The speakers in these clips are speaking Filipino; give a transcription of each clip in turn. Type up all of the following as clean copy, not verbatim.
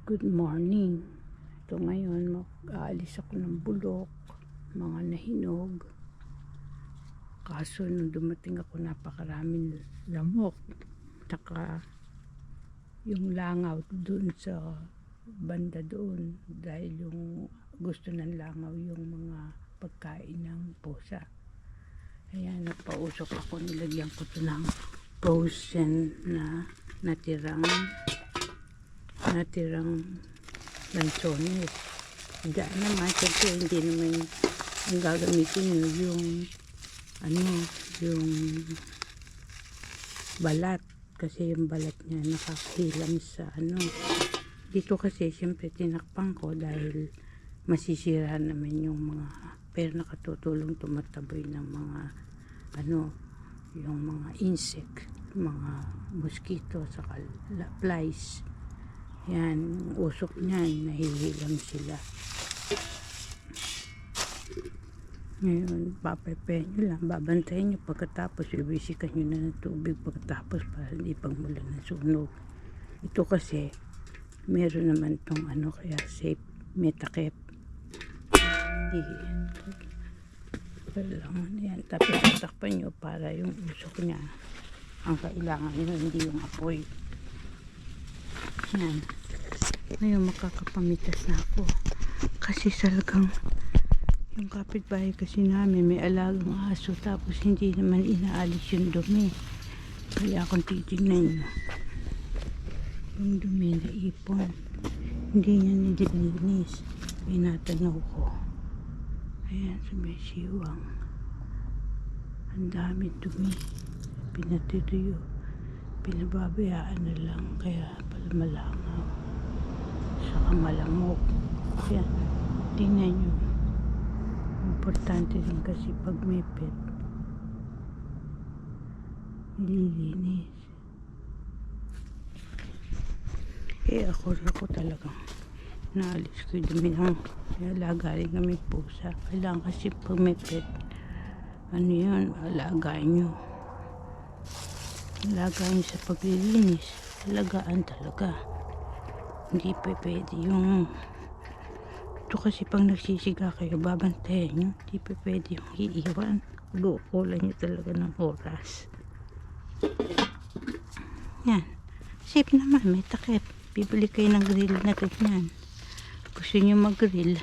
Good morning. Ito ngayon, mag-aalis ako ng bulok, mga nahinog. Kaso nung dumating ako, napakaraming lamok. Taka yung langaw doon sa banda doon. Dahil yung gusto ng langaw yung mga pagkain ng pusa. Ayan, nagpausok ako. Nilagyan ko ito ng frozen na natirang lansones. Diyan naman, siyempre hindi naman ang gagamitin nyo yung balat, kasi yung balat niya nakakahilang sa dito kasi siyempre tinakpan ko dahil masisira naman yung mga, pero nakatutulong tumataboy ng mga yung mga insect, mga mosquito saka flies. Yan, usok niyan, nahihilam sila. Ngayon, papepehin nyo lang, babantayin nyo pagkatapos, ibisikan nyo na ng tubig pagkatapos para hindi pagmulan ng sunog. Ito kasi, meron naman tong kaya safe, may takip. Hindi, kailangan yan. Tapos tatakpan nyo para yung usok niya, ang kailangan nyo, hindi yung apoy. Yan. Ngayon makakapamitas na ako kasi talagang yung kapitbahay kasi namin may alagang aso, tapos hindi naman inaalis yung dumi. Kaya kung titignan nyo yung dumi na ipon, hindi niya nililinis. Pinatanaw ko, ayan sa may siwang, ang dami dumi, pinatutuyo, pinababayaan na lang, kaya pala malangaw saka malamok. Yan, tingnan nyo, importante rin kasi pag may pet, nililinis. Ako talagang naalis ko yung dumi ng alaga rin kami pusa. Kailangan kasi pag may pet, yun, alagaan nyo sa paglilinis, alagaan talaga. Hindi pwede yung ito kasi pag nagsisiga kayo, babantayan nyo, hindi pwede yung iiwan. Kukulan nyo talaga ng oras. Yan, safe naman, may takip. Bibili kayo ng grill na ganyan. Gusto nyo mag-grill,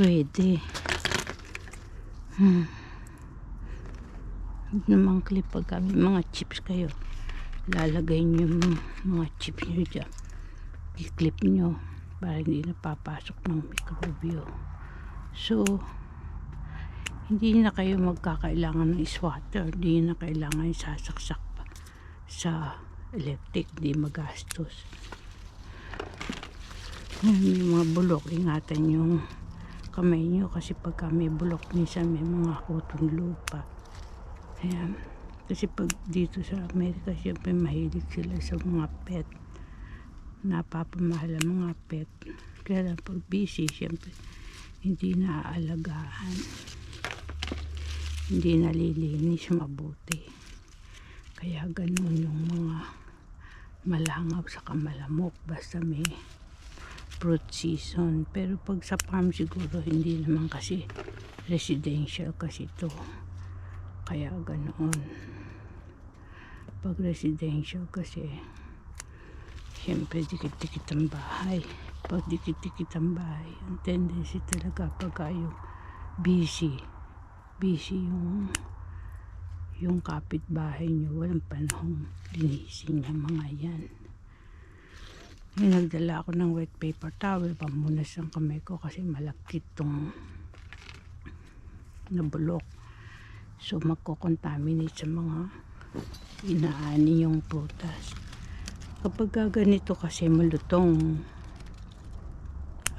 pwede. Namang clip pag may mga chips kayo, lalagay nyo mga chips nyo dyan, i-clip nyo para hindi napapasok ng mikrobyo. So hindi na kayo magkakailangan ng swatter, hindi na kailangan sasaksak pa sa electric, hindi magastos. May mga bulok, ingatan yung kamay nyo kasi pagka may bulok minsan may mga kutong lupa. Ayan. Kasi pag dito sa Amerika, siyempre mahilig sila sa mga pet. Napapamahal ang mga pet. Kaya lang pag busy, siyempre hindi naaalagaan. Hindi nalilinis mabuti. Kaya ganun yung mga malangaw sa malamok. Basta may fruit season. Pero pag sa farm siguro, hindi naman kasi residential kasi to. Kaya ganoon. Pag residential kasi, siyempre dikit-dikit ang bahay. Pag dikit-dikit ang bahay, ang tendency talaga pagka yung busy yung kapitbahay nyo, walang panahong linisin yung mga yan. Ngayon, nagdala ako ng wet paper towel, pamunas ang kamay ko kasi malakit tong nabulok. So magko-contaminate sa mga inaani yung prutas. Kapag ganito kasi malutong,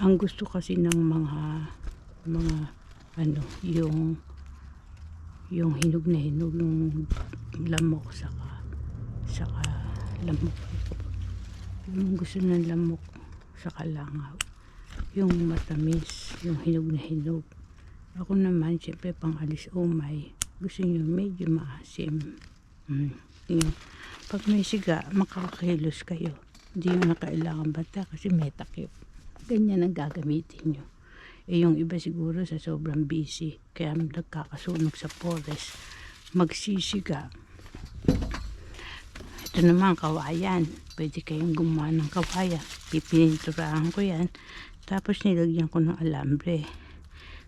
ang gusto kasi ng mga yung hinog na hinog ng lamok saka lamok, yung gusto ng lamok saka langaw, yung matamis, yung hinog na hinog. Ako naman siyempre pang alis umay, gusto nyo medyo maasim. Pag may siga, makakakilos kayo. Hindi nyo na kailangan banta kasi may takip. Ganyan ang gagamitin nyo. Yung iba siguro sa sobrang busy, kaya nagkakasunog sa forest, magsisiga. Ito naman kawayan. Pwede kayong gumawa ng kawayan. Pipinturahan ko yan. Tapos nilagyan ko ng alambre.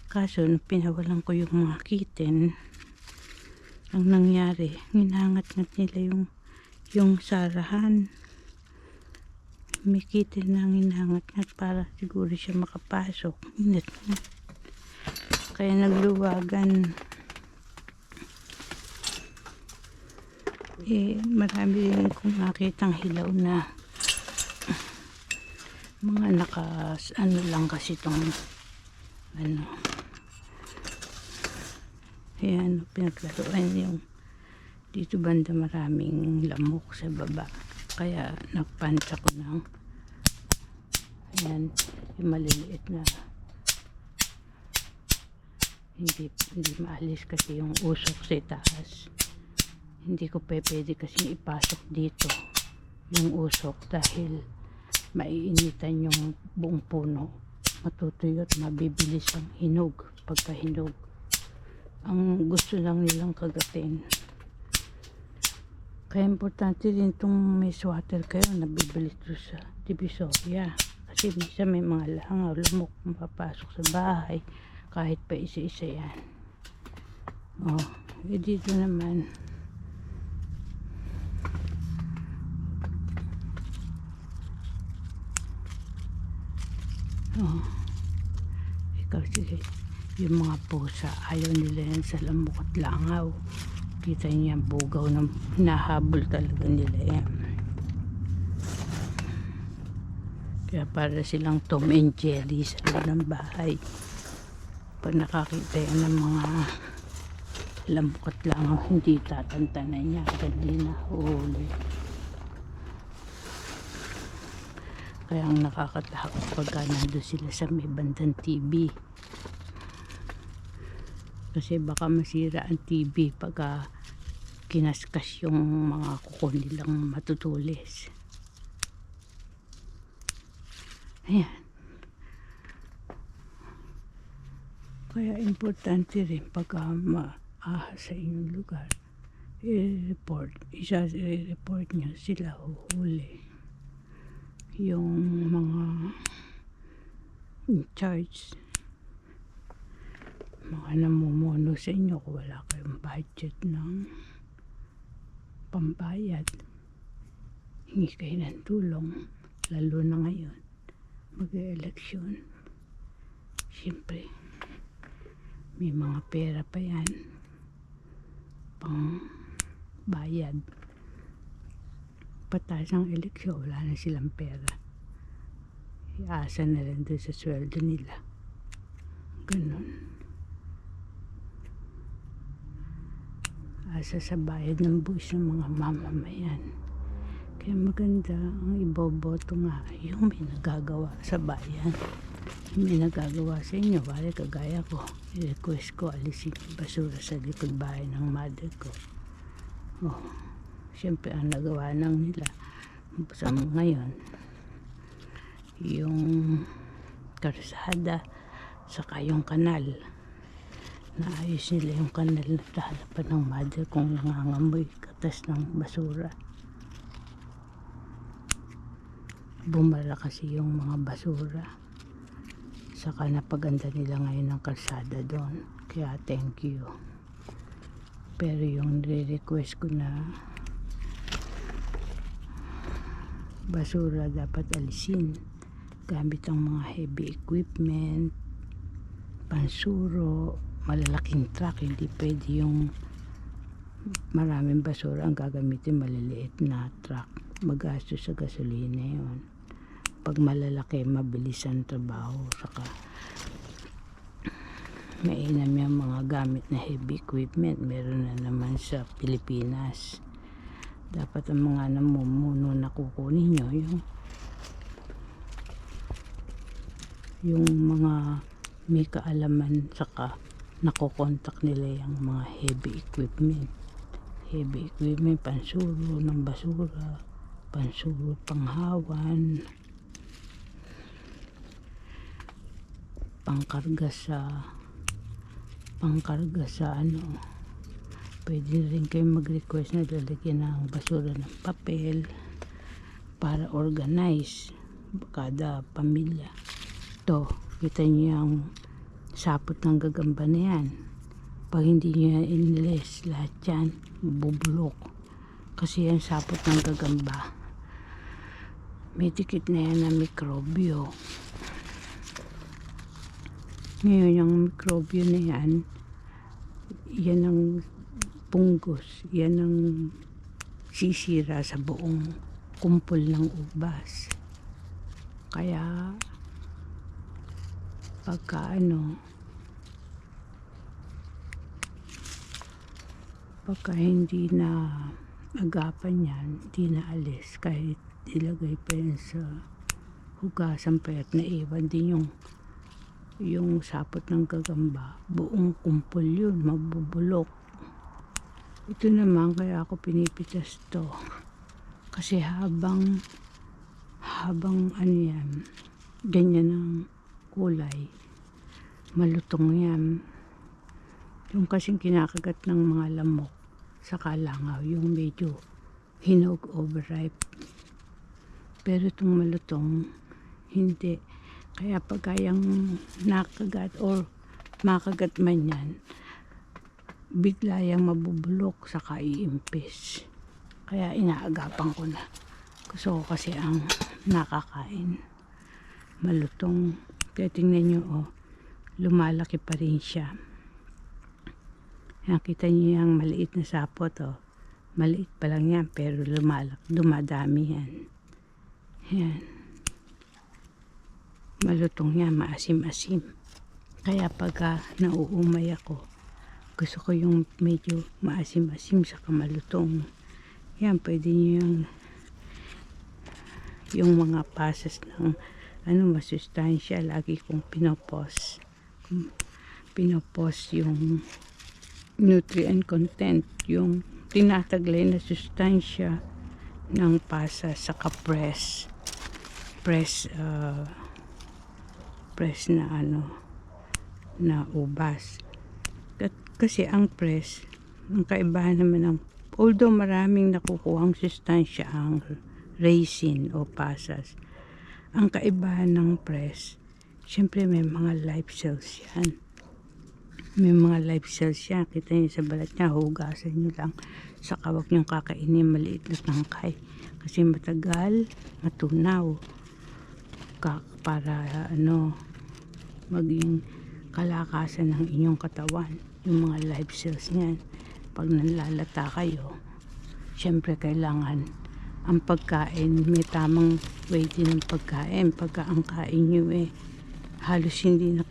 Kaso pinawalan ko yung mga kitten. Ang nangyari, ginangat-ngat nila yung sarahan. May kitten na ginangat-ngat para siguro siya makapasok. Kaya nagluwagan. Marami rin kong nakitang hilaw na mga lang kasi itong ayan, pinaglaruan yung dito banda maraming lamok sa baba. Kaya nagpantsa ko ng ayan, yung maliliit na hindi maalis kasi yung usok sa taas. Hindi ko pwede kasi ipasok dito yung usok dahil maiinitan yung buong puno. Matutuyo at mabibilis ang hinog pagka hinog. Ang gusto lang nilang kagatin. Kaya importante rin itong may swatter kayo na bibili ito sa Divisoria. Kasi minsan may mga langaw, lamok mapapasok sa bahay kahit pa isa-isa yan. Dito naman ikaw sige, yung mga pusa ayaw nila yan sa lamok at langaw. Kita niya bugaw na nahabol talaga nila yan. Kaya para silang Tom and Jerry sa loob ng bahay. Pag nakakita yan ng mga lamok at langaw, hindi tatantanan niya, hindi na huli. Kaya ang nakakatakot pagka nandun sila sa may bandang TV. Kasi baka masira ang TV pagka kinaskas yung mga kuko nilang matutulis. Ayan. Kaya importante rin pagka maahas sa inyong lugar, i-report nyo sila uhuli. Yung mga in charge, mga namumuno sa inyo kung wala kayong budget ng pambayad, hingi kayo ng tulong, lalo na ngayon mag-eleksyon. Siyempre may mga pera pa yan pang bayad. Patas ang eleksyon, wala na silang pera, iasa na lang doon sa sweldo nila. Ganun, asa sa bayad ng buwis ng mga mamamayan. Kaya maganda ang iboboto nga yung may nagagawa sa bayan, may nagagawa sa inyo. Wala kagaya ko, i-request ko alisin yung basura sa likod bahay ng mother ko. Siyempre ang nagawa lang nila sa ngayon yung karsada saka yung kanal. Naayos nila yung kanal na sa harapan ng mother kung nangangamoy katas ng basura. Bumara kasi yung mga basura. Saka napaganda nila ngayon ang kalsada doon. Kaya thank you. Pero yung re-request ko na basura dapat alisin gamit ang mga heavy equipment, pansuro, malalaking truck. Hindi pwede yung maraming basura ang gagamitin, maliliit na truck, magastos sa gasolina yun. Pag malalaki, mabilis ang trabaho, saka mainam yung mga gamit na heavy equipment. Meron na naman sa Pilipinas. Dapat ang mga namumuno na kukunin nyo yung mga may kaalaman, saka nakokontak nila yung mga heavy equipment, pansuro ng basura, pansulot panghawan, pangkarga sa ano. Pwede rin kayo mag-request na lalagyan ng basura ng papel para organize kada pamilya. To, kita niyo yung sapot ng gagamba na yan. Pag hindi niyo yan inilis, lahat yan bubulok. Kasi yan sapot ng gagamba. May dikit na yan na mikrobyo. Ngayon yung mikrobyo na yan, yan ang punggos, yan ang sisira sa buong kumpol ng ubas. Kaya pagka hindi na agapan yan, hindi na alis, kahit ilagay pa yan sa hugasan pa at naiwan din yung sapot ng gagamba, buong kumpol yun, mabubulok. Ito naman, kaya ako pinipitas to. Kasi habang ano yan, ganyan ang kulay, malutong yan. Yung kasing kinakagat ng mga lamok sa kalangaw, yung medyo hinog, overripe. Pero itong malutong, hindi. Kaya pag yung nakagat or makagat man yan, bigla yung mabubulok saka iimpis. Kaya inaagapan ko na. Gusto ko kasi ang nakakain. Malutong. Kaya tingnan nyo, lumalaki pa rin siya. Nakita nyo yung maliit na sapot, maliit pa lang yan, pero dumadami yan. Yan. Malutong yan, maasim-asim. Kaya pagka nauumay ako, gusto ko yung medyo maasim-asim sa kamalutong. Yan, pwede nyo yung mga pasas ng masustansya, lagi kong pinopost yung nutrient content, yung tinataglay na sustansya ng pasas sa press na na ubas. Kasi ang press, ang kaibahan naman although maraming nakukuhang sustansya ang resin o pasas, ang kaibahan ng press, syempre may mga live cells yan. May mga live cells yan. Kita niyo sa balat niya, hugasan niyo lang. Saka huwag niyong kakainin maliit na tangkay. Kasi matagal, matunaw. Para maging kalakasan ng inyong katawan. Yung mga live cells niyan. Pag nalalata kayo, syempre kailangan ang pagkain, may tamang way din ng pagkain. Pagka ang kain nyo halos hindi na